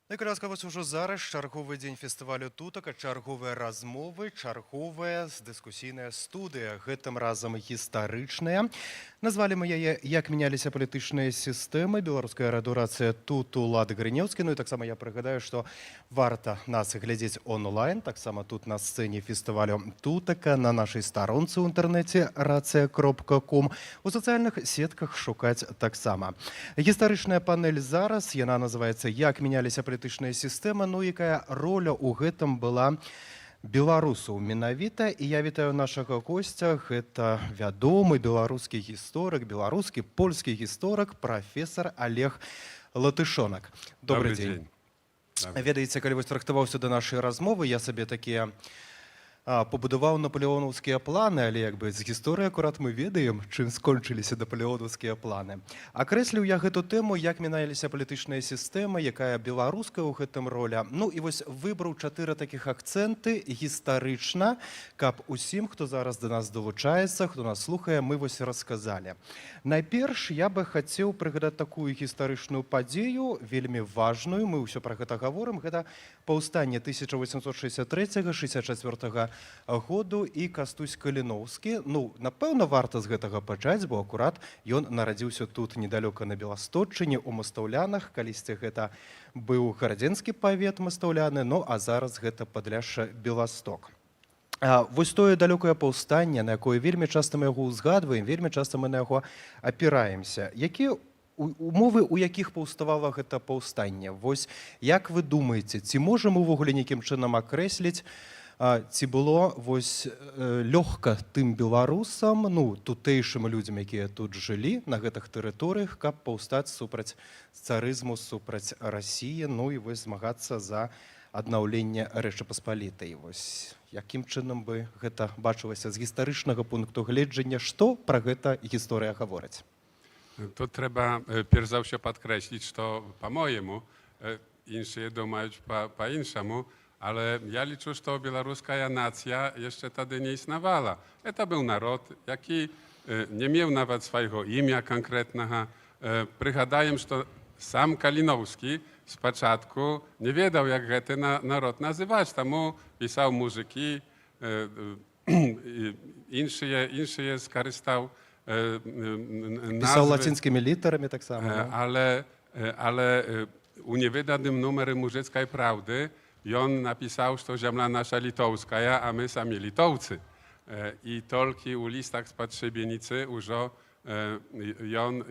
Ну і калі ласка, вось ужо зараз чарговы дзень фестывалю тутак, чарговыя размовы, чарговая дыскусійная студыя, гэтым разам гістарычная. Назвалі мы яе як мяняліся палітычныя сістэмы, беларуская радурацыя тут Улад Грынеўскі. Ну і таксама я прыгадаю, што варта нас глядзець онлайн, таксама тут на сцэне фестывалю тутака, на нашай старонцы ў інтэрнэце racja.com, у сацыяльных сетках шукаць таксама. Гістарычная панель зараз, яна называецца як мяняліся палітычная сістэма, ну якая роля ў гэтым была беларусаў менавіта. І я вітаю нашага госця, гэта вядомы беларускі гісторык, беларускі польскі гісторык, прафесор Олег Латышонак. Добрый дзень. Ведаеце, калі вось рыхтаваўся да нашай размовы, я сабе такія пабудаваў напалеонаўскія планы, але як бы з гісторыі акурат мы ведаем, чым скончыліся напалеонаўскія планы. Акрэсліў я гэту тэму, як мяняліся палітычная сістэма, якая беларуская ў гэтым роля. Ну і вось выбраў 4 такіх акцэнты гістарычна, каб усім, хто зараз да нас долучаецца, хто нас слухае, мы вось расказалі. Найперш я бы хацеў прыгадаць такую гістарычную падзею, вельмі важную, мы ўсё пра гэта гаворым, гэта паўстанне 1863-64 году і Кастусь Каліноўскі. Ну, напэўна, варта з гэтага пачаць, бо акурат ён нарадзіўся тут недалёка на Беласточчыне, у Мастаўлянах. Калісьці гэта быў гарадзенскі павет Мастаўляны, ну а зараз гэта Падляшша, Беласток. Вось тое далёкае паўстанне, на якое вельмі часта мы яго ўзгадваем, вельмі часта мы на яго апіраемся. Якія умовы, у якіх паўставала гэта паўстанне? Вось як вы думаеце, ці можам увогуле нейкім чынам акрэсліць, ці было вось лёгка тым беларусам, ну, тутэйшым людзям, якія тут жылі на гэтых тэрыторыях, каб паўстаць супраць царызму, супраць Расіі, ну і вось змагацца за аднаўленне Рэчы Паспалітай. Вось якім чынам бы гэта бачылася з гістарычнага пункту гледжання, што пра гэта гісторыя гаворыць? Тут треба перш за ўсё падкрэсліць, што па-мойму іншыя думаюць па-іншаму, ale ja liczę, że białoruska nacja jeszcze wtedy nie istniała. To był naród, jaki nie miał nawet swojego imienia konkretnego. Przypominam, że sam Kalinowski z początku nie wiedział, jak ten naród nazywać. Tam pisał muzyki, inny skorzystał nazwy. Pisał łacińskimi literami tak samo. Ale u niewydanym numery Murzyckiej Prawdy i on napisał, że ziemia nasza litowska, a my sami litowcy. I tylko u listach z Patrzybienicy użo on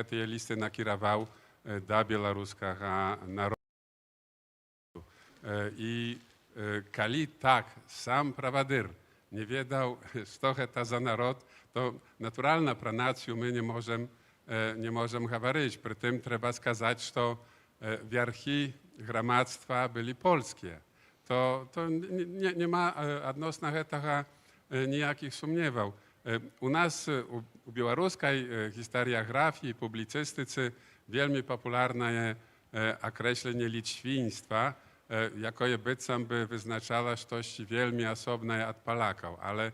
te listy nakierował do białoruskiego narodu. I kali tak sam prawadyr nie wiedział, co to za naród, to naturalna pro nację my nie możemy говорить. Przy tym trzeba skazać, że wierchi gramadztwa byli polskie. To nie ma odnośnie tego nijakich sumniewał. U nas, u białoruskiej historiografii, publicystyce, wielmi popularne określenie liczwiństwa, jakoje bycam by wyznaczała coś wielmi osobne od Polaków, ale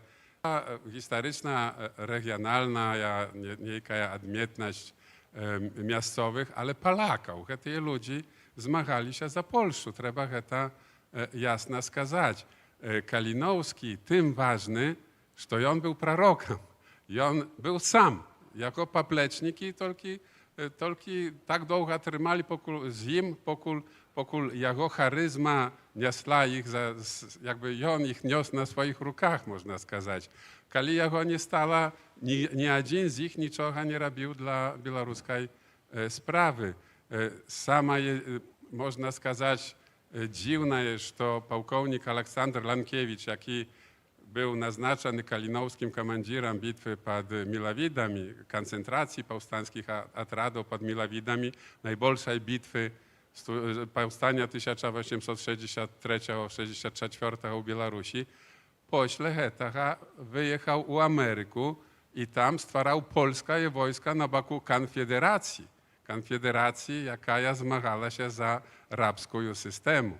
historyczna, regionalna, niejaka odmietność miastowych, ale Polaków, te ludzi zmagali się za Polskę. Trzeba to jasno skazać. Kalinowski tym ważny, że on był prorokiem. I on był sam, jako paplecznik i tylko tak długo trzymali z nim, pokul jego charyzma niosła ich, jakby on ich niósł na swoich rukach, można skazać. Kali jego nie stała, ni jeden z nich niczego nie robił dla białoruskiej sprawy. Sama można skazać dziwne jest, że pułkownik Aleksander Lankiewicz, jaki był naznaczony kalinowskim komandierem bitwy pod Milawidami, koncentracji powstańskich odradów pod Milawidami, największej bitwy powstania 1863-64 u Białorusi, pośle tego wyjechał u Ameryku i tam stwarzał polskie wojska na boku Konfederacji. Konfederacji, jaka zmagała się za rabską systemu.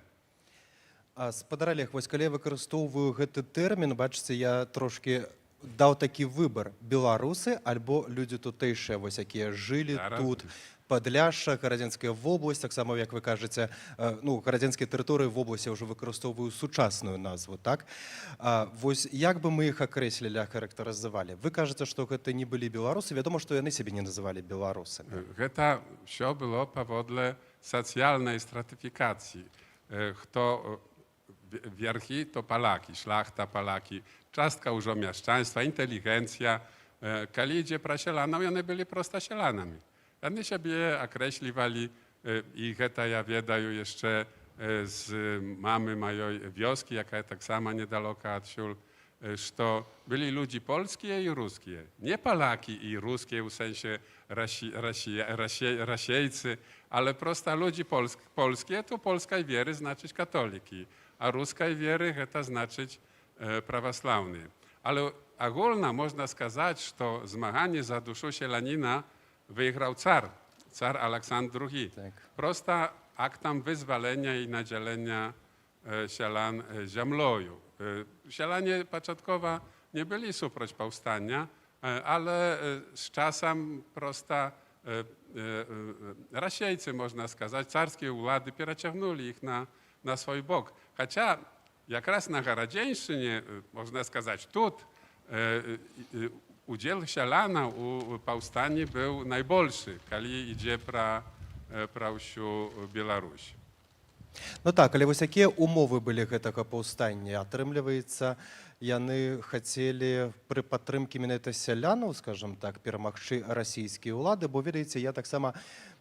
Спадар Олег, вось калі я выкарыстоўваю гэты тэрмін, бачыце, я трошки даў такі выбар: беларусы альбо людзі тутэйшыя, вось якія жылі тут, Падляшша, Гарадзенская вобласць, таксама, як вы кажаце, ну, гарадзенскія тэрыторыі вобласці ўжо выкарыстоўваюць сучасную назву, так? Вось як бы мы іх акрэслілі, ахарактарызавалі? Вы кажаце, што гэта не былі беларусы, вядома, што яны сябе не называлі беларусамі. Гэта ўсё было паводле socjalnej stratyfikacji. Kto wierchi, to Palaki, szlachta Palaki, czastka już mieszczaństwa, inteligencja. Kali idzie prasielaną, i one byli prosta sielanami. Oni siebie określiwali i heta ja wiedaju jeszcze z mamy mojej wioski, jaka jest tak sama niedaleko od siul, że byli ludzie polskie i ruskie. Nie Palaki i ruskie w sensie rasiejcy, ale prosta ludzi polskie to polskiej wiery znaczyć katoliki, a ruskiej wiery to znaczyć prawosławny. Ale ogólnie można сказать, że zmaganie za duszę sielanina wygrał car Aleksandr II. Tak. Prosta aktem wyzwolenia i nadzielenia sielan ziemloju. Sielanie początkowo nie byli suproć powstania, ale z czasem prosta rasiejcy, można сказать, carskie władzy przeciągnęli ich na swój bok. Chociaż jak raz na Garadzieńszczynie, można сказать, tu udział sielana u powstania był najbolszy, kiedy idzie pra ўсю Беларусь. Ну так, але вось якія умовы былі гэтага паўстання? Атрымліваецца, яны хацелі пры падтрымкі менавіта сялянаў, скажам так, перамагчы расійскія ўлады, бо, ведаеце, я таксама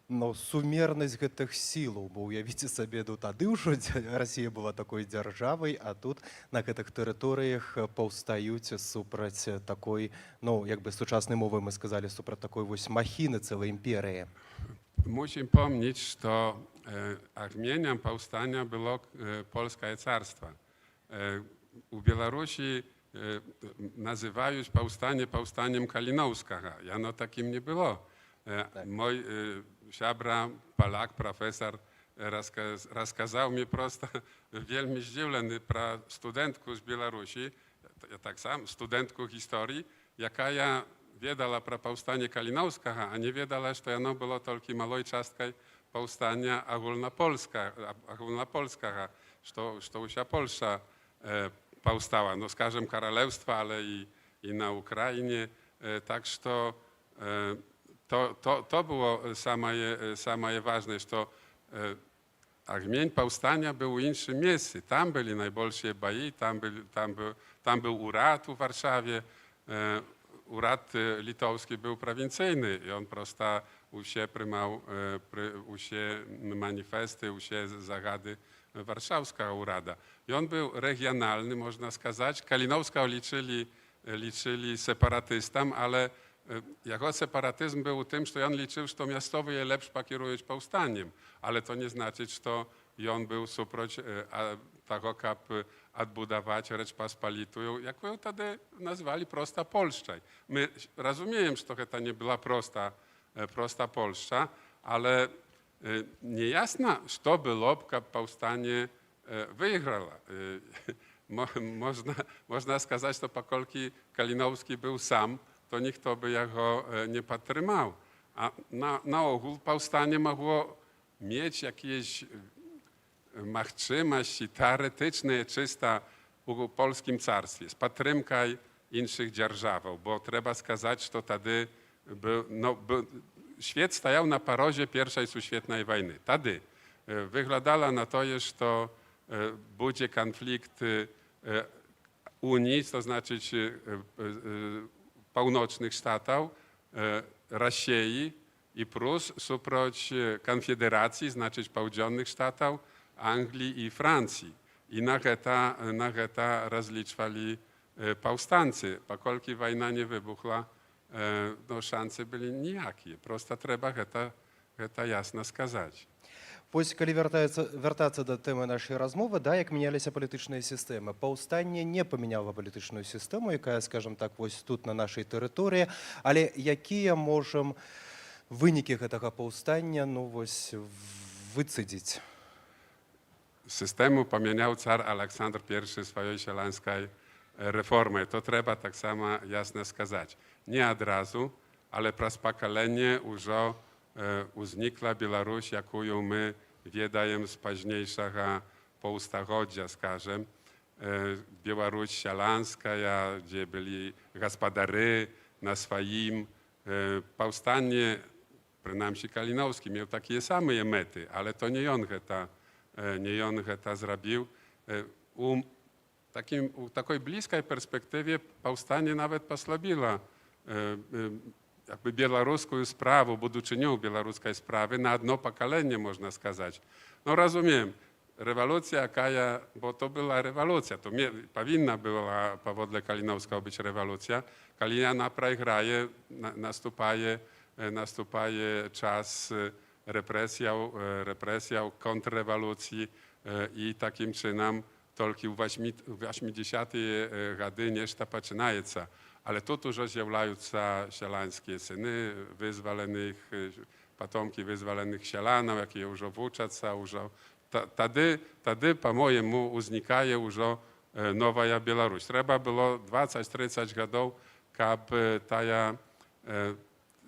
сумернасць гэтых сілаў, бо уявіце сабе, тады ўжо Расія была такой дзяржавай, а тут на гэтых тэрыторыях паўстаюць супраць такой, ну, як бы сучаснай мовай мы сказалі, супраць такой вось махіны цэлай імперыі. Musimy pomnieć, że armieniem powstania było Polskie Carstwo. U Białorusi nazywają powstanie powstaniem Kalinowskiego. Jano takim nie było. Mój siabra, Polak, profesor, rozkazał mi prosto, wielmi zdziwiony, pro studentku z Białorusi, ja tak sam, studentku historii, jaka ja wiedala про powstanie Kalinowskiego, a nie wiedala, że ono było tylko małej czastką powstania ogólnopolskiego, że usia Polska powstała, no skażem królestwa, ale i na Ukrainie, tak że to było same ważne, że armień powstania był w innym miejscu, tam byli najbolsze boje, tam był urad w Warszawie, urad litowski był prowincyjny i on prosto usie prymał usie manifesty, usie zagady warszawskiego urada. I on był regionalny, można сказать. Kalinowska liczyli separatystom, ale jego separatyzm był tym, że on liczył, że miastowy je lepszy pakierując powstaniem, ale to nie znaczy, że on był suproć tego, aby odbudować Rzeczpospolitą, jak ją wtedy nazwali prosta Polska. My rozumiemy, że to nie była prosta Polska, ale niejasne, co było, aby powstanie wygrało. Można сказать, że pokolki Kalinowski był sam, to nikt by jego nie podtrzymał. A na ogół powstanie mogło mieć jakieś machczymości teoretyczne czysta w polskim carstwie, z podtrzymką innych dzierżawów, bo trzeba сказать, że wtedy świat stajał na porozie I świetnej wojny. Wtedy wyglądało na to, że będzie konflikt Unii, to znaczy północnych statów, Rosji i Prus, suproć Konfederacji, znaczy południowych statów, Anglii i Francji. I na geta rozliczali powstańcy. Pokolki wojna nie wybuchła, no szanse były nijakie. Prosto trzeba geta jasno сказать. Вось калі вяртацца да тэмы нашай размовы, да, як мяняліся палітычныя сістэмы. Паўстанне не памяняла палітычную сістэму, якая, скажам так, вось тут на нашай тэрыторыі, але якія можам вынікі гэтага паўстання, ну вось выцэдзіць? Systemu pamieniał car Aleksandr I swojej sielańskiej reformy. To trzeba tak samo jasno сказать. Nie od razu, ale przez pokolenie już uznikla Białoruś, jaką my wiedajem z późniejszego półstarodzia, skażem. Białoruś sialanska, gdzie byli gospodary na swoim. Powstanie, przynajmniej Kalinowski, miał takie same mety, ale to nie on to zrobił. U takiej bliskiej perspektywie powstanie nawet posłabiło jakby białoruską sprawę, buduczynią białoruskiej sprawy na jedno pokolenie, można сказать. No rozumiem, rewolucja jaka, bo to była rewolucja, to powinna była powodle Kalinowskiego być rewolucja. Kiedy ona przegraje, następuje czas represją, kontrrewolucji i takim czynem tylko w 80-te lata nieszta zaczynaje. Ale tu już zjawiają się sielańskie syny wyzwolonych, potomki wyzwolonych sielanów, jakie już uczą się. Wtedy, po mojemu, uznikaje już nowa Białoruś. Trzeba było 20-30 lat, aby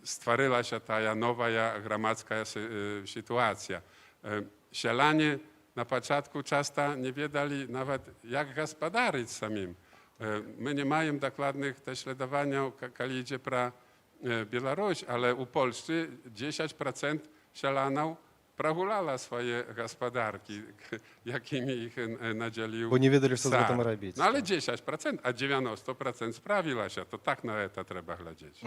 stworzyła się ta nowa gromadzka sytuacja. Sielanie na początku często nie wiedzieli nawet, jak gospodarować samim. My nie mamy dokładnych śladowań, kiedy idzie pro Białoruś, ale u Polski 10% sielanów прогулала swoje gospodarki, jakimi ich nadzielił. Bo nie wiedzieli, co z car. tym robić. No ale 10%, a 90% sprawiła się. To tak na to trzeba глядзець.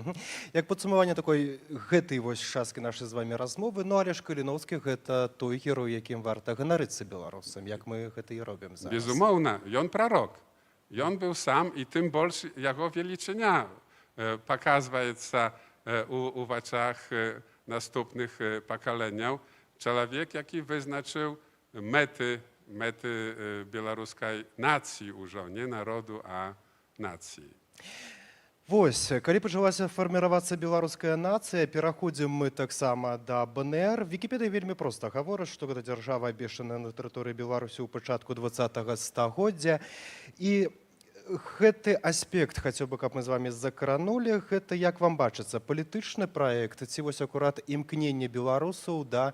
Як падсумаванне такой гэтай вось часткі нашай з вамі размовы, ну Алеш Каліноўскі гэта той герой, якім варта ганарыцца беларусам, як мы гэта і робім зараз. Безумоўна, ён пророк. Ён był sam i tym больше jego wieliczynia pokazuje u oczach następnych pokoleń. Człowiek, jaki wyznaczył mety białoruskiej nacji już, nie narodu, a nacji. Вось, калі пачалася фарміравацца беларуская нацыя, пераходзім мы таксама да БНР. Вікіпедыя вельмі проста гаворыць, што гэта дзяржава абвешчаная на тэрыторыі Беларусі ў пачатку 20-го стагоддзя. І гэты аспект, хацеў бы, каб мы з вамі закранулі, гэта, як вам бачыцца, палітычны праект, ці вось акурат імкненне беларусаў да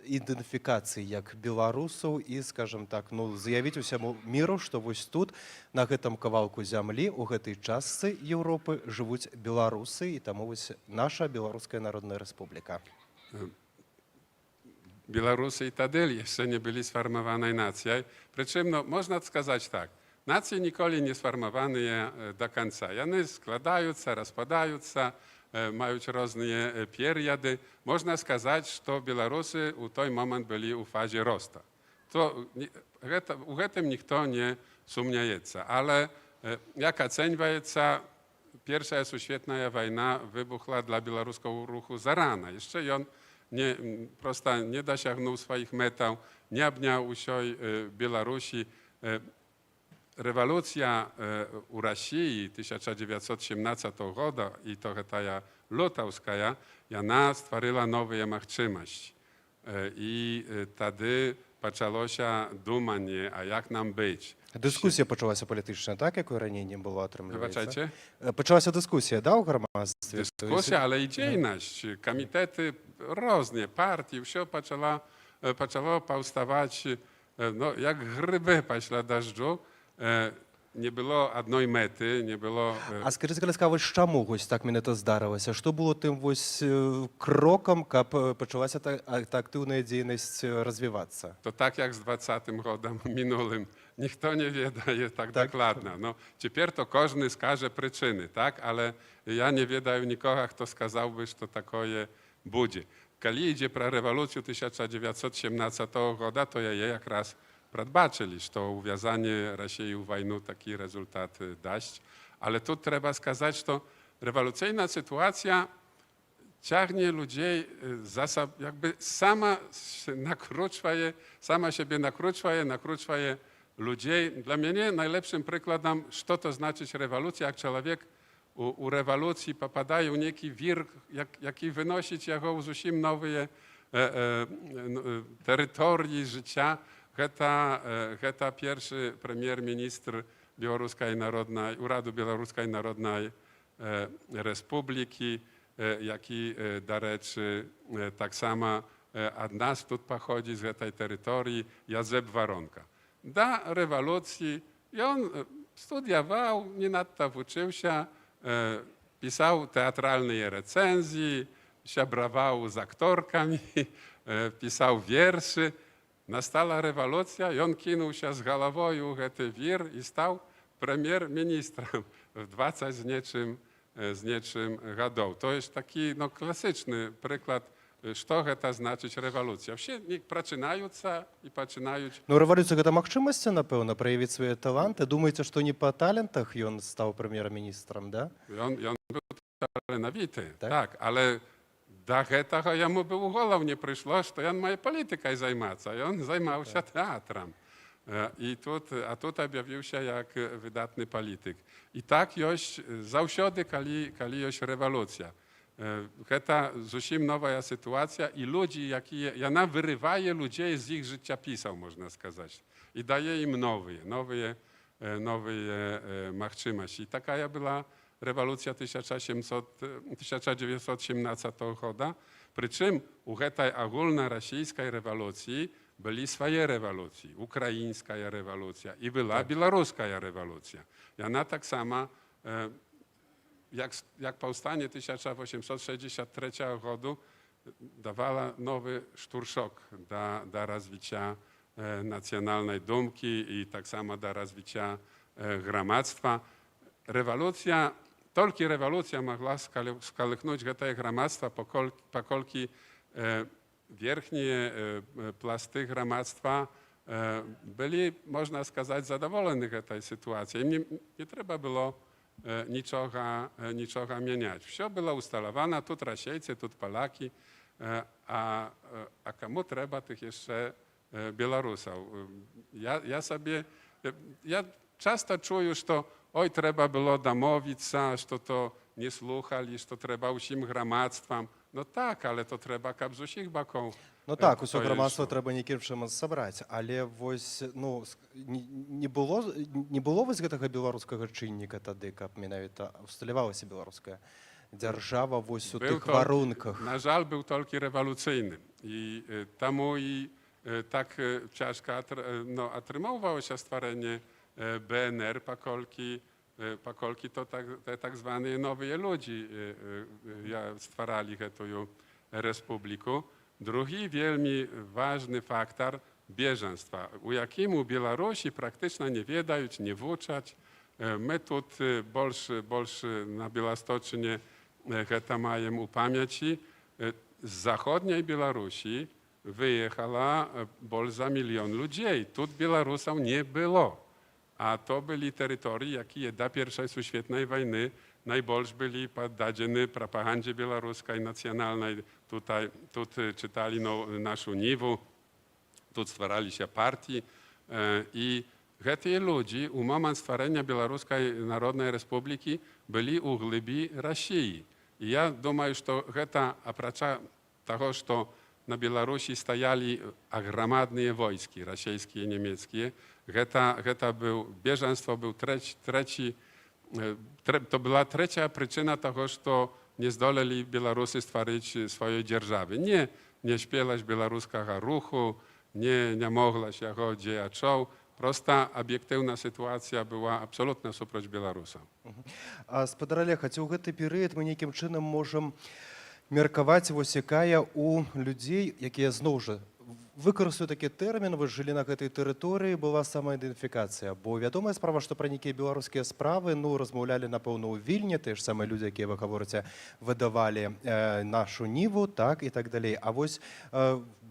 ідэнтыфікацыі як беларусаў і, скажем так, ну, заявіць усяму міру, што вось тут, на гэтым кавалку зямлі, у гэтай частцы Еўропы жывуць беларусы, і таму вось наша Беларуская Народная Рэспубліка. Białorusy i wtedy jeszcze nie byli sformowanej nacją. Przy czym no, można сказать tak, nacje nigdy nie sformowane do końca. One składają się, rozpadają się, mają różne periody. Można сказать, że Białorusy w ten moment byli w fazie rosta. U tym nikt nie sumnieje, ale jak oceniaje, pierwsza świetna wojna wybuchła dla białoruskiego ruchu zarana. Jeszcze on prosto nie dosięgnął swoich metów, nie obniał usioj Białorusi. Rewolucja u Rosji 1917 roku i to ta lutowska, ona stworzyła nowe możliwości. I wtedy zaczęło się dumanie, a jak nam być. Дыскусія пачалася палітычная, так, якой раней не было, атрымліваецца? Вибачайте? Пачалася дыскусія, да, ў грамадстве? Dyskusja, ale i dzielność. Komitety różne, partie, wszystko zaczęło powstawać no, jak grzyby po deszczu. Nie było jednej mety, nie było... А скажыце, калі ласка, вось чаму вось так менавіта здарылася? Што было тым вось крокам, каб пачалася та актыўная дзейнасць развівацца? To tak jak z 20 годом minulym. Nikt nie wie tak dokładnie. No, teraz to każdy skaże przyczyny, tak? Ale ja nie wiedаю nikogo, kto skazałby, że to takie będzie. Kiedy idzie pro rewolucję 1917 roku, to ja je jak raz predbaczyli, że to uwiązanie Rosji w wojnę taki rezultat dać. Ale tu trzeba сказать, że rewolucyjna sytuacja ciągnie ludzi jakby sama siebie nakrucza ludzi. Dla mnie najlepszym przykładem, co to znaczy rewolucja, jak człowiek u rewolucji popadaje w neki wir, jaki wynosić jego zupełnie nowe terytorii życia. To pierwszy premier minister Białoruskiej Narodnej, Uradu Białoruskiej Narodnej Republiki. які, дарэчы, таксама ад нас тут паходзіць з гэтай тэрыторыі Язэп Варонка. Да рэвалюцыі ён студыяваў, не надта вучыўся, пісаў тэатральныя рэцэнзіі, сябраваў з акторкамі, пісаў вершы. Настала рэвалюцыя, ён кінуўся з галавою ў гэты вір і стаў прэм'ер-міністрам в 20 з нечым гадоў. То есть такі класычны прыклад, што гэта значыць рэвалюцыя. Все прачынаюцца і пачынаюць. Ну, рэвалюцыя гэта магчымасці, напэўна, праявіць свае таланты. Думаеце, што не па талентах ён стаў прэм'ер-міністрам, да? Ён быў таленавіты, Так? так, але да гэтага яму бы ў галаву не прыйшло, што ён мае палітыкай займацца. Ён займаўся тэатрам. А тут аб'явіўся як выдатны палітык. І так ёсць заўсёды, калі ёсць рэвалюцыя. Гэта зусім новая сітуацыя, і людзі, яна вырывае людзей з іх жыццяпісаў, можна сказаць, і дае ім новыя магчымасці. І такая была рэвалюцыя 1917 года. Прычым у гэтай агульнарасійскай рэвалюцыі былі свае рэвалюцыі. Украінская рэвалюцыя і была беларуская рэвалюцыя. Яна таксама, jak powstanie 1863 roku dawała nowy szturszok do rozwicia nacjonalnej dumki i tak samo do rozwicia gramadztwa. Tylko rewolucja mogła skalyknąć te gramadztwa, pokolki wierchnie plasty gramadztwa byli, można сказать, zadowoleni tej sytuacji. Im nie trzeba było niczego mieniać. Все było ustalowane, тут Rasiejcy, тут Polaki, a komu trzeba tych jeszcze Białorusów. Ja często czuję, że oj, trzeba było domówić się, że to nie słuchali, że trzeba усім gramadztwom. No tak, ale to trzeba kab z усіх боків. Ну так, усё грамадства трэба нейкім чынам сабраць, але вось не было вось гэтага беларускага чынніка тады, каб менавіта усталявалася беларуская дзяржава вось у тых варунках. На жаль, быў толькі рэвалюцыйны. І таму і так цяжка атрымоўвалася стварэнне БНР, паколькі то так званыя новыя людзі стваралі гэтую рэспубліку. Drugi wielmi ważny faktor bieżeństwa, u jakiemu Białorusi praktycznie nie wiedać, nie włóczać. My tu больше na Białostoczynie to mają u pamięci. Z zachodniej Białorusi wyjechała больше za 1 milion ludzi. Tu Białorusów nie było. A to byli terytorii, jakie do I światowej wojny najbardziej byli poddani propagandzie białoruskiej, nacjonalnej. Тут czytali naszą niwę, tu stwarali się partii. I te ludzie u moment stworzenia Białoruskiej Narodnej Republiki byli u głębi Rosji. I ja думаю, że oprócz tego, że na Białorusi stajali ogromne wojski, rosyjskie i niemieckie, bieżeństwo był to była trzecia przyczyna tego, że nie zdoleli Białorusy stworzyć swojej dzierżawy. Nie śpiewać białoruskiego ruchu, nie mogła się go dziać. Prosta, obiektywna sytuacja była absolutnie suproć Białorusów. А спадар Олег, ці ў гэты перыяд мы нейкім чынам можам меркаваць, вось якая у людзей, якія зноў жа выкарыстаю такі тэрмін, вы жылі на гэтай тэрыторыі, была самаідэнтыфікацыя. Бо вядомая справа, што пра нейкія беларускія справы размаўлялі, напэўна, ў Вільні, тыя ж самыя людзі, якія, вы гаворыце, выдавалі нашу ніву, так і так далей. А вось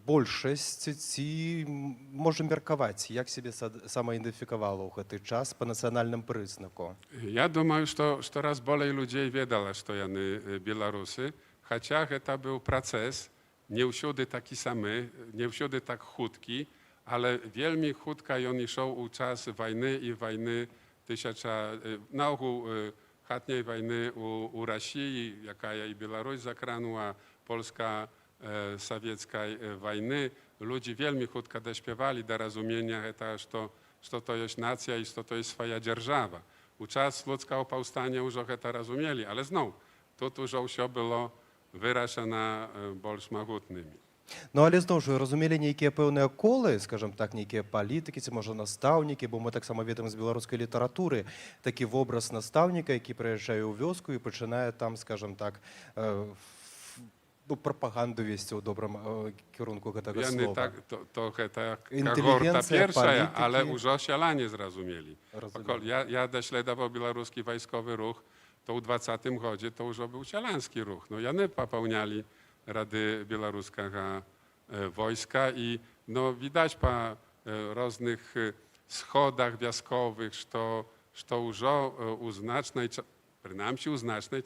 большасць ці можа меркаваць, як сябе самаідэнтыфікавала ў гэты час па нацыянальным прызнаку? Ja думаю, że coraz bolej ludzi wiedziała, że to jany Białorusy, chociaż to był proces, nie wszędzie taki samy, nie wszędzie tak chudki, ale wielmi chudka on szedł u czas wojny i wojny na ogół chatniej wojny u Rosji, jaka i Białoruś zakranęła, Polska sowieckiej wojny. Ludzie wielmi chudka dośpiewali do rozumienia, że to jest nacja i że to jest swoja dzierżawa. U czas ludzkiego powstania już to rozumieli, ale znowu, тут уже ўсё было вырашана больш магутнымі. Ну, але зноў жа разумелі нейкія пэўныя колы, скажем так, нейкія палітыкі ці можа настаўнікі, бо мы таксама ведаем з беларускай літаратуры такі вобраз настаўніка, які прыязджае ў вёску і пачынае там, скажем так, прапаганду весці ў добрым кірунку гэтага Яны слова. так, то гэта кагорта Інтэлігенцыя, першая, палітыкі. але ўжо сяляне зразумелі. Разумелі. Я даследаваў беларускі вайсковы рух, то ў 20-м годзе то ўжо быў сялянскі рух. Ну, яны папаўнялі Rady Białoruskiego Wojska i no, widać po różnych schodach wioskowych, że już u znacznej, przynajmniej u znacznej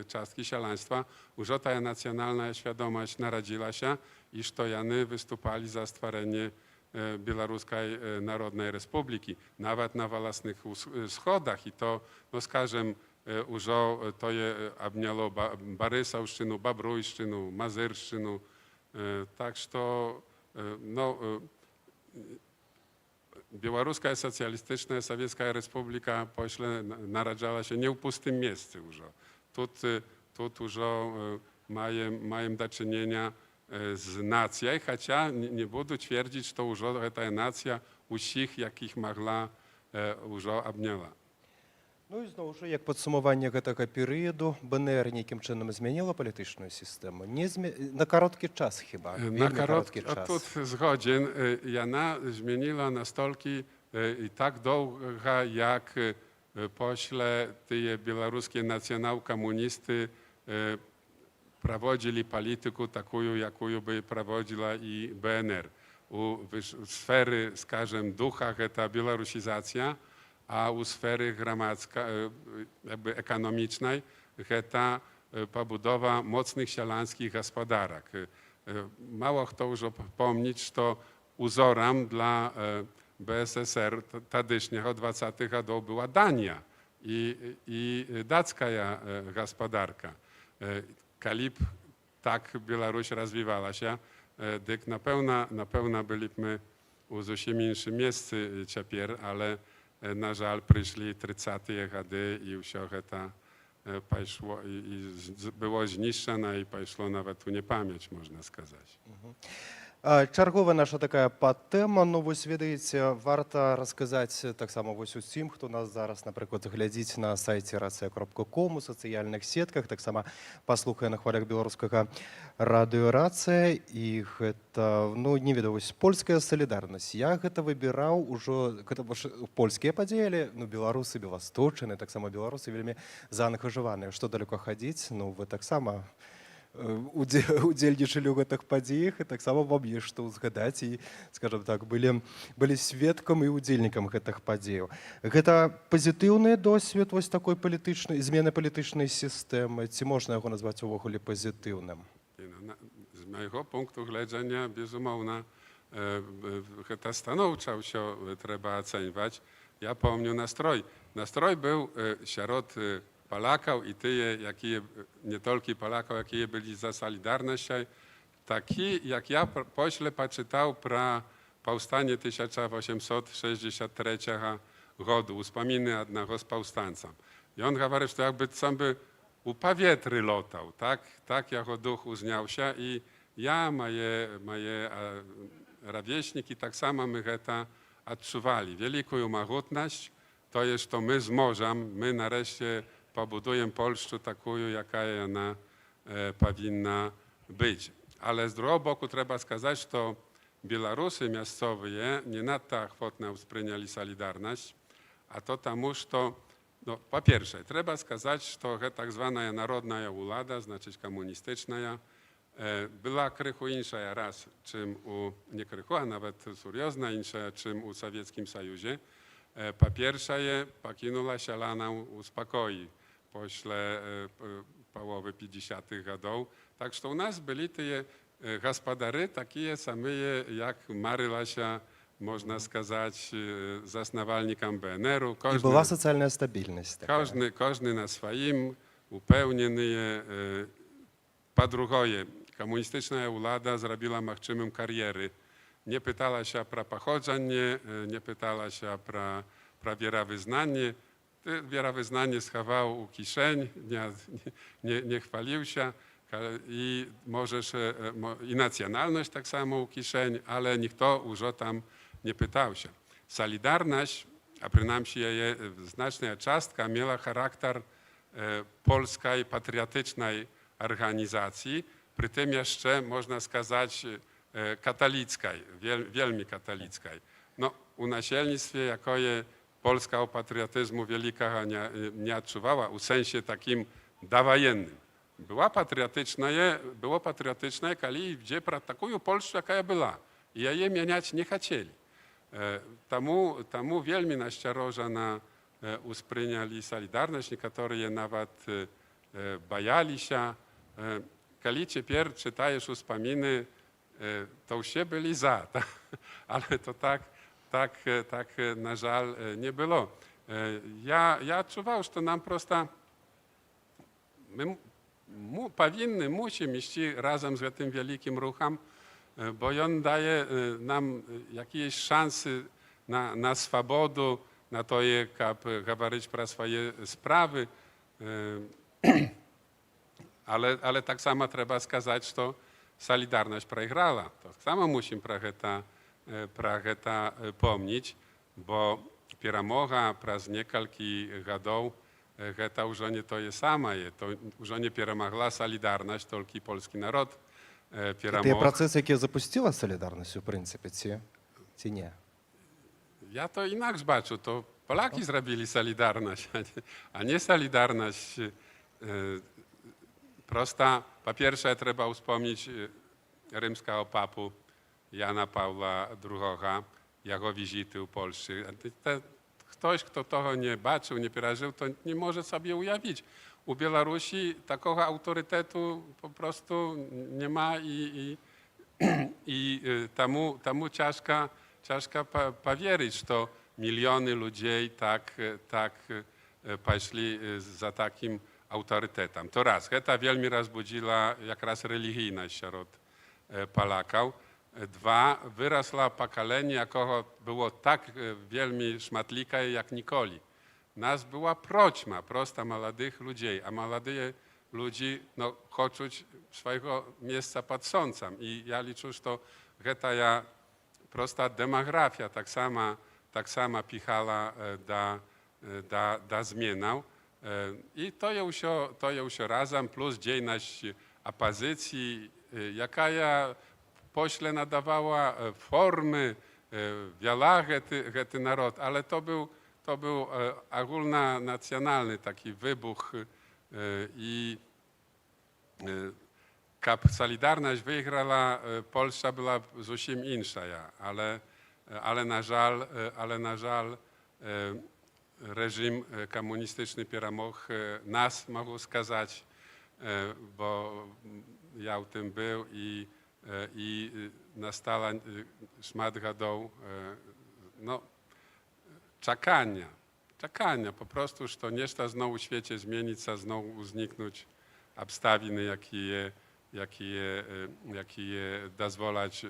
czastki sialaństwa już ta nacjonalna świadomość narodziła się i że jany wystupali za stworzenie Białoruskiej Narodnej Republiki, nawet na własnych schodach i to, no skażem, Уже то є обняло Борисовщину, Бобруйщину, Мазирщину. Так що ну, Białoruska Socjalistyczna Sowiecka Republika pośle narodzała się nie w pustym miejscu już. Tu już mają do czynienia z nacją, chociaż nie budu twierdzić, że to już ta nacja usich, jakich mogła, już obniała. Ну і зноў жа, як падсумаванне гэтага перыяду, БНР нейкім чынам змяніла палітычную сістэму? На кароткі час хіба? Na krótki czas. Тут zgodzien. Jana zmieniła na stolki i tak długo, jak pośle te białoruskie nacjonał-komunisty prowadzili politykę taką, jaką by prowadziła i BNR. U sfery, skażem, ducha, ta białorusizacja, a u sfery jakby ekonomicznej ta pobudowa mocnych sielańskich gospodarek. Mało kto już pomnieć, że uzorem dla BSSR tadyszniego 20 lat była Dania i dacka gospodarka. Kalip tak Białoruś rozwijała się, dyk na pewno byliśmy u zupełnie innym miejscu teraz, ale na żal przyszli 30 lata i wszystko to poszło i było zniszczone i poszło nawet u niepamięć, można сказать. Чарговая наша такая падтэма, ну вось ведаеце, варта расказаць таксама вось усім, хто нас зараз, напрыклад, глядзіць на сайце racыя.com, у сацыяльных сетках, таксама паслухае на хвалях беларускага радыё «Рацыя», і гэта, ну, не ведаю, вось польская салідарнасць. Я гэта выбіраў ужо, гэта польскія падзеі, але ну, беларусы беласточаны, таксама беларусы вельмі заангажаваныя. Што далёка хадзіць, ну, вы таксама удзельнічалі ў гэтых падзеях і таксама вам ёсць што ўзгадаць і, скажам так, былі сведкам і удзельнікам гэтых падзеяў. Гэта пазітыўны досвед вось такой палітычнай змены палітычнай сістэмы, ці можна яго назваць увогуле пазітыўным? Z mojego punktu widzenia, безумовно, to stanowczo się trzeba oceniać. Ja pamiętam nastrój. Nastrój był wśród Polaków i tych, nie tylko Polaków, jakie byli za Solidarność, taki, jak ja pośle poczytał pro powstanie 1863 roku, wspomnienie jednego z powstańców. I on mówi, że jakby sam by u powietry lotał, tak jako duch uzniał się i ja, moje rówieśniki, tak samo my to odczuwali. Wielką mogutność to jest, to my z morzem, my nareszcie pobudujemy Polskę taką, jaka ona powinna być. Ale z drugiego boku trzeba сказать, że Białorusy miejscowe nie nadto ochotnie wspierali Solidarność, a to temu, że no, po pierwsze, trzeba сказать, że tak zwana narodna władza, znaczy komunistyczna, była krychu insza raz, czym nie krychu, a nawet seriozna insza, czym u Sowieckim Sojuzie. Po pierwsze, pokinula sialaną u spokoju pośle połowy 50. lat. Tak, że u nas byli te gospodary takie same, jak maryła się, można сказать, zasnowalnikom BNR-u. I była socjalna stabilność. Każdy na swoim, upełniony. Po drugie, komunistyczna władza zrobiła możliwym kariery. Nie pytała się pro pochodzenie, nie pytała się pro wierowyznanie. ty wierowyznanie schował u kieszeni, nie chwalił się i możesz, i nacjonalność tak samo u kieszeni, ale nikt już o tam nie pytał się. Solidarność, a przynajmniej jej znaczna częstka, miała charakter polskiej patriotycznej organizacji, przy tym jeszcze można сказać katolickiej, wielmi katolickiej. No, u nasielnictwie jakoje Polska patriotyzmu wielkiego nie odczuwała, u sensie takim dawajennym. Było patriotyczne, kiedy gdzie taką Polskę, jaka była. I jej mieniać nie chcieli. Tamu wielmi naściarożona uspryniali Solidarność, niektórzy je nawet bajali się. Kiedy teraz czytajesz uspominy, to już się byli za, ale to tak na żal nie było. Ja odczuwał, że nam prosto my musimy iść razem z tym wielkim ruchem, bo on daje nam jakieś szanse na swobodę, na to, jak mówić про swoje sprawy. Ale tak samo trzeba сказать, że Solidarność przegrała. To samo musimy про это pomnieć, bo перемога przez kilka lat to już nie to je самое, to już nie перемогла Solidarność, tylko polski naród перемог. Це процес, який запустила Солідарність, у принципі, ці ні? Ja to inaczej zobaczę, to Polaki zrobili Solidarność, a nie Solidarność. Prosta, po pierwsze trzeba wspomnieć rzymskiego papu Jana Pawła II, jego wizyty u Polski. Ktoś, kto tego nie baczył, nie przeżył, to nie może sobie ujawić. U Białorusi takiego autorytetu po prostu nie ma i temu ciężko powierzyć, że miliony ludzi tak poszli za takim autorytetem. To raz. To wielmi rozbudziła jak raz religijność wśród Polaków. Dwa, wyrosła pokolenie, jakiego było tak wielmi szmatlikaje jak nikoli. Nas była proćma, prosta młodych ludzi, a młodych ludzi no, chcą swojego miejsca pod słońcem. I ja liczę, że to prosta demografia tak sama pichala da zmianę. I to już razem, plus dziejność opozycji, jaka pośle nadawała formy, wiele ten naród, ale to był ogólnonacjonalny taki wybuch i jak Solidarność wygrała, Polska była zupełnie inna, ale na żal reżim komunistyczny przemógł nas, mogę сказать, bo ja u tym był i nastała szmat lat no, czekania po prostu, że to nieszta znowu w świecie zmienić się, znowu zniknąć obstawiny, jakie dozwolać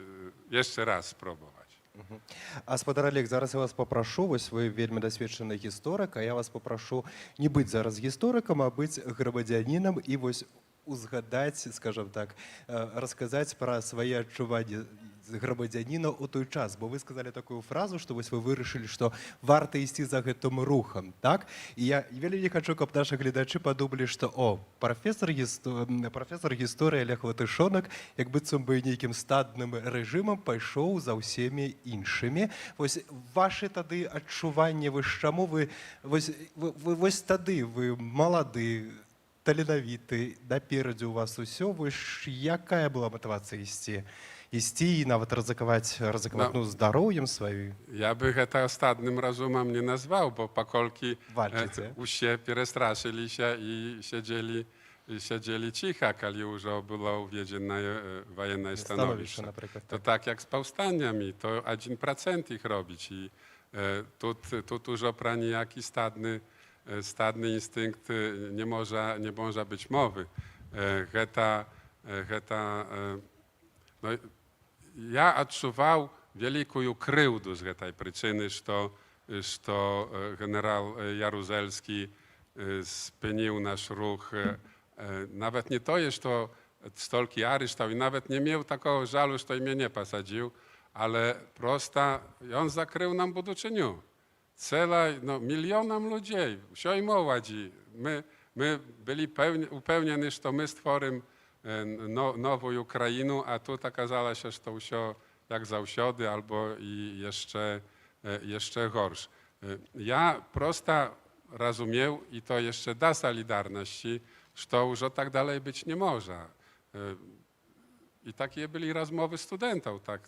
jeszcze raz spróbować. Гаспадар Олег, зараз я вас попрошу, вось вы вельмі дасведчаны гісторык, а я вас попрошу не быць зараз гісторыкам, а быць грамадзянінам і вось узгадаць, скажем так, расказаць пра свае адчуванні грамадзяніна ў той час, бо вы сказалі такую фразу, што вось вы вырашылі, што варта ісці за гэтым рухам, так? І я вельмі не хачу, каб нашы гледачы падумалі, што прафесор гісторыі Олег Латышонак, як быццам бы нейкім стадным рэжымам пайшоў за ўсімі іншымі. Вось вашы тады адчуванні, вось чаму вы вось тады вы малады, таленавіты, наперадзе у вас усё, вось якая была матывацыя ісці і нават рызыкаваць здароўем сваім? Ja by to stadnym rozumem nie nazwał, bo pokolki Walczycie. się przestraszyli się i siedzieli cicho, kiedy już było uwiedzione wojenne stanowisko. To tak jak z powstaniami, to 1% ich robić i tu już o niejaki stadny instynkt nie może być mowy. Ja odczuwał wielką krywdę z tej przyczyny, że что generał Jaruzelski spynił nasz ruch. Nawet nie to jest, to stolki aryształ i nawet nie miał takiego żalu, że mnie nie posadził, ale prosta, i on zakrył nam buduczyniu. Cela, no, milionom ludzi, wsioj młodzi. My byli upewnieni, że to my stworzymy nową Ukrainę, a tu okazało się, że to wszystko jak zawsiody, albo i jeszcze gorsze. Ja prosta rozumiał, i to jeszcze da Solidarności, że to już tak dalej być nie może. I takie byli rozmowy studentów, tak,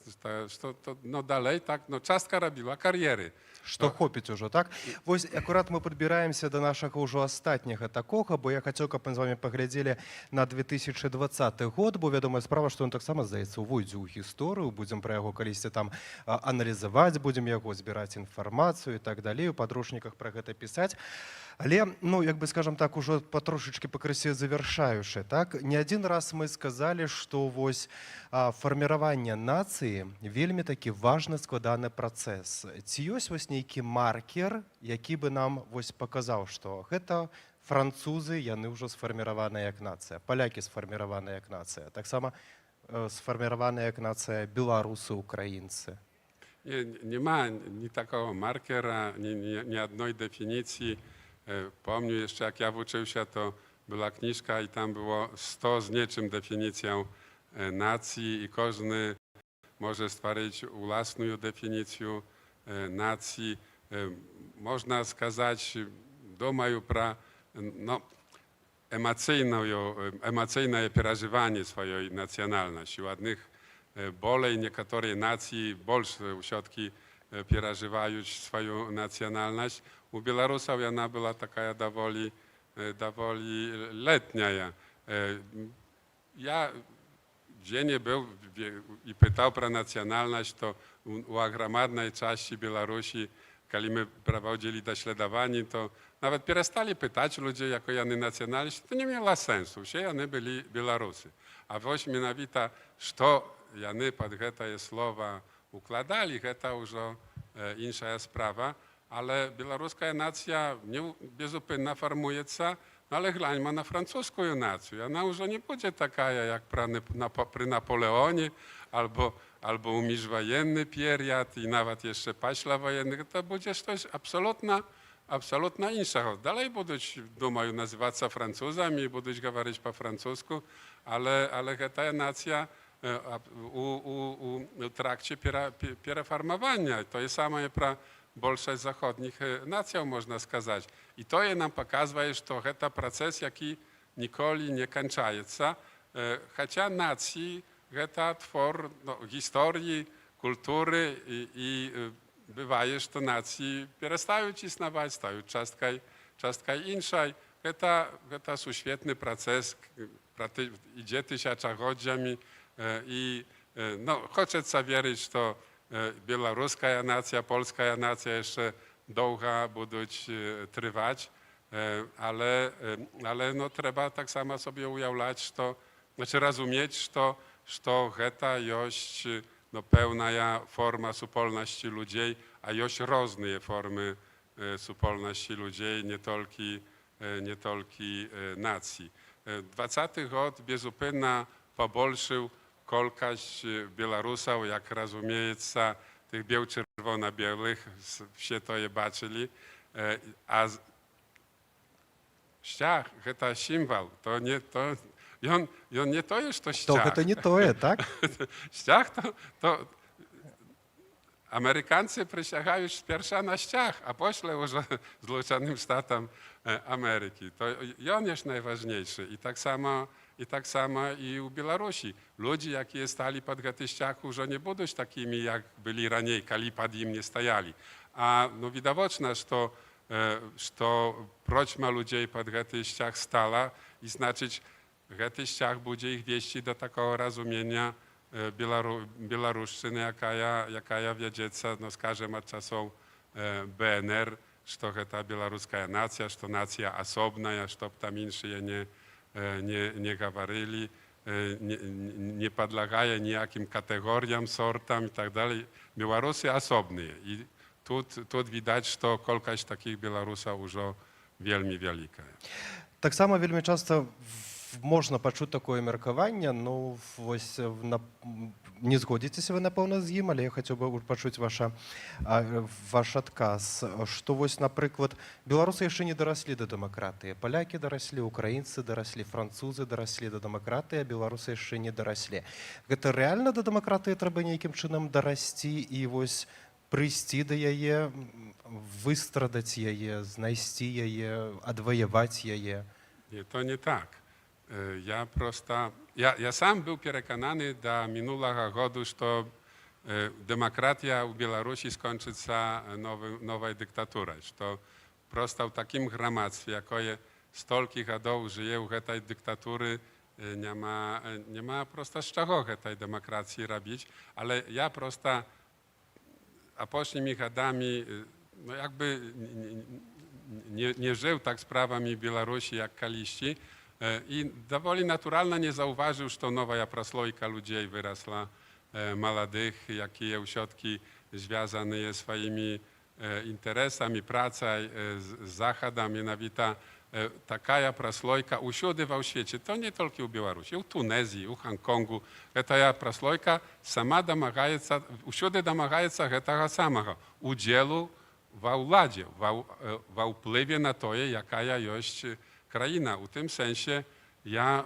no dalej, tak, no частка robiła kariery. Што хопіць ужо, так? Вось акурат мы падбіраемся да нашага ўжо астатняга такога, бо я хацеў, каб мы з вами паглядзелі на 2020 год, бо вядомая справа, што ён таксама, здаецца, увойдзе ў гісторыю, будзем пра яго калісьці там аналізаваць, будзем яго збіраць інфармацыю і так далей, у падручніках пра гэта пісаць. Але, ну, як бы, скажам так, ужо патрошачкі пакрысе завяршаючы, так? Не адзін раз мы сказалі, што вось фарміраванне нацыі вельмі такі важны складаны працэс. Ці ёсць вось нейкі маркер, які бы нам вось паказаў, што гэта французы, яны ўжо сфарміраваныя як нацыя, палякі сфарміраваныя як нацыя, таксама сфарміраваныя як нацыя беларусы, украінцы. Nie ma ni takiego markera, ni jednej definicji. Pomnю jeszcze, jak ja uczył się, to była książka i tam było 100 z niczym definicją nacji i każdy może stworzyć własną definicję nacji. Można skazać, думаю, про no, emocjonalne przeżywanie swojej nacjonalności. U jednych bolej, niektóre nacji больше usiadki przeżywają swoją nacjonalność. U Białorusów ona była taka dowoli letnia. Ja gdzie nie był i pytał pro nacjonalność, to u ogromnej części Białorusi, kiedy my prowadzili doświadczenie, to nawet przestali pytać ludzie, jako jany nacjonalność, to nie miało sensu, że jany byli Białorusy. A właśnie mianowicie, co jany pod te słowa układali, to już inna sprawa, ale białoruska nacja nie bezupełnie formuje się, no ale glańma na francuską nację. Ona już nie będzie taka jak przy Napoleonie albo u międzywojenny period i nawet jeszcze paśla wojennych. To będzie coś absolutnie innego. Dalej będą, думаю, nazywać się Francuzami i będą mówić po francusku, ale ta nacja u trakcie przeformowania. To jest samo pra większość zachodnich nacjów, można сказać. I to je nam pokazuje, że to proces, jaki nigdy nie kończy się, chociaż nacji to twór historii, kultury i bywa, że to nacje przestają istnieć, stają częstką innej. To jest świetny proces, idzie tysiącleciami i no, chce się wierzyć, że białoruska nacja, polska nacja jeszcze długo będą trwać, ale no, trzeba tak samo sobie ujawiać, znaczy rozumieć, że to jest no, pełna forma supolności ludzi, a jest różne formy supolności ludzi, nie tylko nacji. 20 lat bezupełnie pobolszył kolkaść Białorusów, jak rozumiecie, tych biał-czerwono-białych, wszyscy to je baczyli, a ściach, to symbol, to nie to, on nie to jest to ściach. To nie to jest, tak? Ściach to Amerykanie przysięgają pierwsza na ściach, a pośle już Zjednoczonym Statom Ameryki. To on jest najważniejszy i tak samo i u Białorusi. Ludzie, jakie stali pod tym ściach, już nie będą takimi, jak byli raniej, kiedy pod nim nie stajali. A no widoczne, że proćma ludzi pod tym ściach stała i znaczyć, że ten ściach będzie ich wieści do takiego rozumienia białoruszczyny, jaka wiedzieć, no skażem od czasów BNR, że to białoruska nacja, że to nacja osobna, że tam insi nie говорили, nie podlegają nijakim kategoriom, sortom i tak dalej. Białorusy osobne. I тут widać, что колькасць таких беларусаў ужо вельмі вялікая. Таксама вельмі часта можна пачуць такое меркаванне, ну вось не згодзіцеся вы, напэўна, з ім, але я хацеў бы пачуць ваш адказ, што вось, напрыклад, беларусы яшчэ не дараслі да дэмакратыі, палякі дараслі, украінцы дараслі, французы дараслі да дэмакратыі, а беларусы яшчэ не дараслі. Гэта рэальна да дэмакратыі трэба нейкім чынам дарасці і вось прыйсці да яе, выстрадаць яе, знайсці яе, адваяваць яе? Nie, to nie tak. Ja sam był przekonany do minulego roku, że demokracja w Białorusi skończy się nowej dyktaturą. Że to prosto w takim gramactwie, jakie stolki lat żyje w tej dyktatury, nie ma prosto z czego tej demokracji robić, ale ja prosto a późnymi latami no jakby nie żył tak sprawami Białorusi jak kaliści i dowoli naturalnie nie zauważył, że to nowa proslojka ludzi wyrosła młodych, jakie ośrodki związane swoimi interesami, pracą z Zachodem, mianowita taka proslojka uszudy w świecie, to nie tylko w Białorusi, w Tunezji, w Hongkongu, ta proslojka sama uszudy domagaje się tego samego, udziału w władzy, w wpływie na to, jaka jest krajina. W tym sensie ja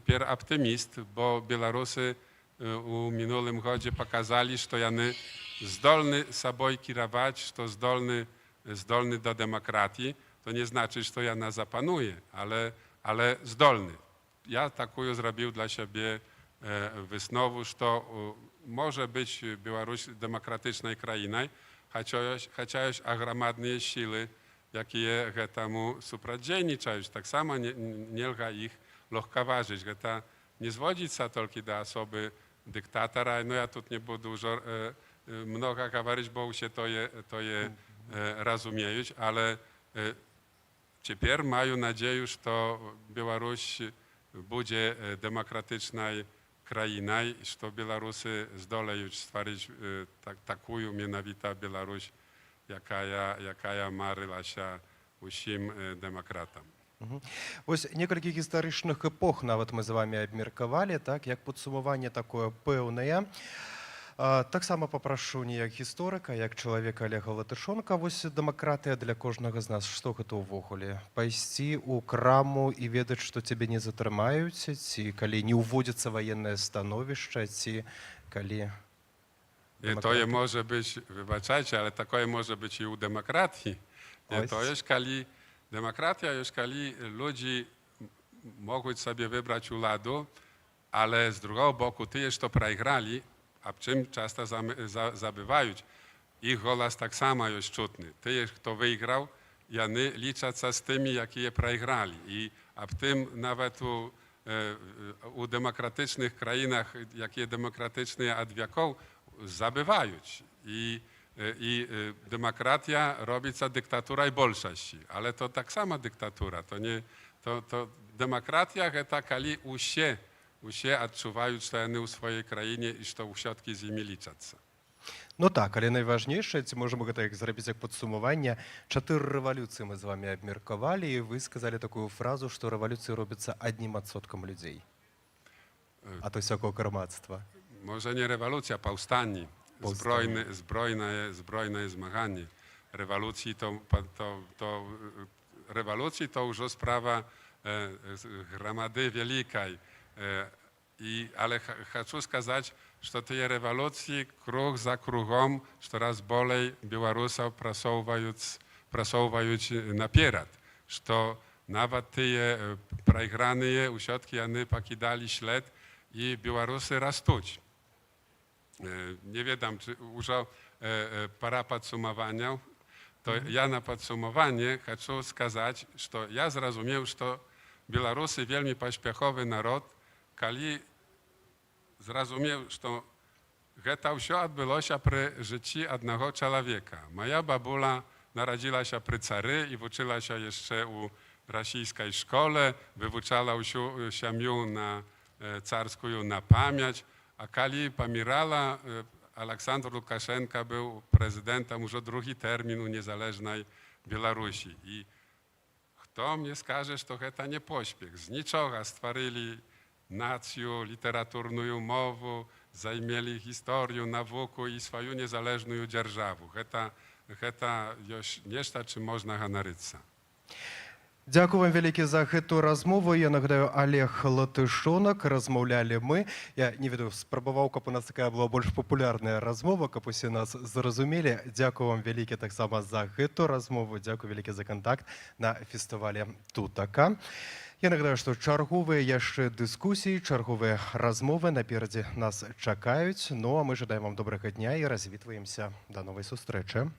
teraz optymist, bo Białorusy w minulym roku pokazali, że oni zdolni sobą kierować, że zdolni do demokracji. To nie znaczy, że ja na zapanuje, ale zdolny. Ja taką zrobił dla siebie wysnowu, że może być Białoruś demokratycznej krainą, chociaż ogromne siły, jakie temu supradziejniczają. Tak samo nie lga ich lekceważyć. To nie zwodzić się tylko do osoby dyktatora. No ja tu nie będę dużo mnogo mówić, bo się to je rozumieją, ale teraz mają nadzieję, że Białoruś będzie demokratyczną krainą i że Białorusy zdoleją stworzyć taką mianowitą Białoruś, jaka maryła się wszystkim demokratom. Ось некалькі гістарычных эпох нават мы з вами абмеркавалі, так, як падсумаванне такое пэўнае. Таксама папрашу не як гісторыка, як чалавека Олега Латышонка. Вось дэмакратыя для кожнага з нас. Што гэта ўвогуле? Пайсці ў краму і ведаць, што цябе не затрымаюць, ці калі не ўводзіцца ваеннае становішча, ці калі... To może być, wybaczajcie, ale takie może być i u demokracji. To jest, kiedy demokracja jest, kiedy ludzie mogą sobie wybrać władzę, ale z drugiego boku ty jeszcze przegrali, a czym często zabywają. Ich głos tak samo jest czutny. Ty, kto wygrał, i oni liczą się z tymi, jakie przegrali. A w tym nawet u demokratycznych krainach, jakie demokratyczne od wieków, zabywają. I demokracja robi się dyktatura i bolsześci. Ale to tak sama dyktatura. To demokracja to kiedy usie odczuwają, że oni w swojej krainie i że uśrodki z nimi liczą się. Ну так, але найважнейшае, ці можам гэта як зрабіць як падсумаванне, 4 рэвалюцыі мы з вами абмеркавалі, і вы сказалі такую фразу, што рэвалюцыі робяцца 1% людзей. А то сякого грамадства. Może nie rewolucja, powstanie, zbrojne zmaganie. Rewolucji to już sprawa gromady wielkiej. Ale chcę сказать, że te rewolucje krok za krugom coraz bolej Białorusów przesuwają napierad. Że nawet te przegrane uśrodki, one pakidali ślad i Białorusy rastuć. Nie wiem, czy już para podsumowania. To ja na podsumowanie chcę сказать, że ja zrozumiał, że Białorusy wielmi pośpiechowy naród, kiedy zrozumiał, że to wszystko odbyło się przy życiu jednego człowieka. Moja babula narodziła się przy cary i uczyła się jeszcze u rosyjskiej szkole, wyuczała się na carską na pamięć, a kiedy pomierała, Aleksandr Łukaszenka był prezydentem już drugi termin u niezależnej Białorusi. I kto mnie skaże, że to nie pośpiech. Z niczego stworzyli nację, literaturną mowę, zajmieli historię, naukę i swoją niezależną dzierżawę. To już nieszta, czym można ганаритися. Дякую вам вялікі за гэтую размову. Я нагадаю, Олег Латышонак, размаўлялі мы. Я не ведаю, спрабаваў, каб у нас такая была больш папулярная размова, каб усе нас зразумелі. Дзякую вам вялікі таксама за гэтую размову. Дзякую вялікі за кантакт на фестывале Тутака. Я нагадаю, што чарговыя яшчэ дыскусіі, чарговыя размовы наперадзе нас чакаюць. Ну, а мы жадаем вам добрага дня і развітваемся. Да новай сустрэчы.